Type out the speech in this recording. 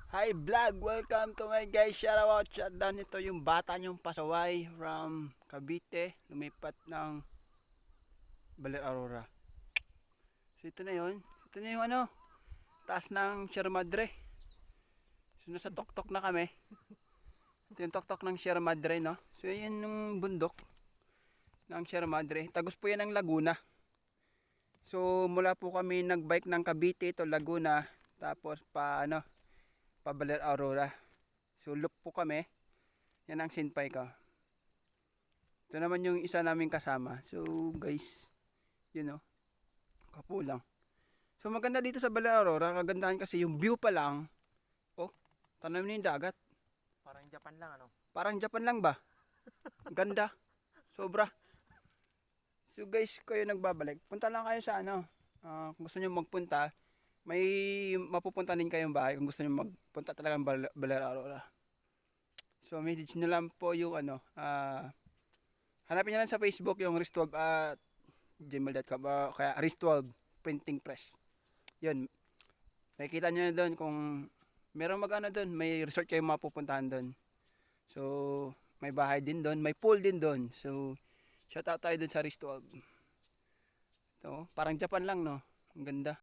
Hi vlog! Welcome to my guys! Shoutout! Shutdown! Ito yung bata nyong pasaway from Cavite. Lumipat ng Baler Aurora. So ito na yun. Ito na yung taas ng Sierra Madre. So nasa tuktok na kami. Ito yung tuktok ng Sierra Madre, no? So yun yung bundok ng Sierra Madre. Tagos po yan ng Laguna. So mula po kami nagbike ng Cavite to Laguna. Tapos pa Baler Aurora. So loop po kami. Yan ang sinpay ko. Ito naman yung isa naming kasama. So guys, kapulang. So maganda dito sa Baler Aurora. Kagandahan kasi yung view pa lang. Oh, tanam niyo yung dagat. Parang Japan lang ano? Parang Japan lang ba? Ganda. Sobra. So guys, kayo nagbabalik. Punta lang kayo sa kung gusto niyo magpunta, may mapupunta din kayong bahay kung gusto niyo magpunta talaga ng Baler Aurora. So message nyo lang po yung hanapin nyo lang sa Facebook yung Ristwolf at gmail.com kaya Ristwolf Printing Press. Yun. Makikita nyo doon kung meron doon, may resort kayong mapupuntahan doon. So may bahay din doon, may pool din doon. So shout out tayo doon sa Ristwolf. So parang Japan lang, no? Ang ganda.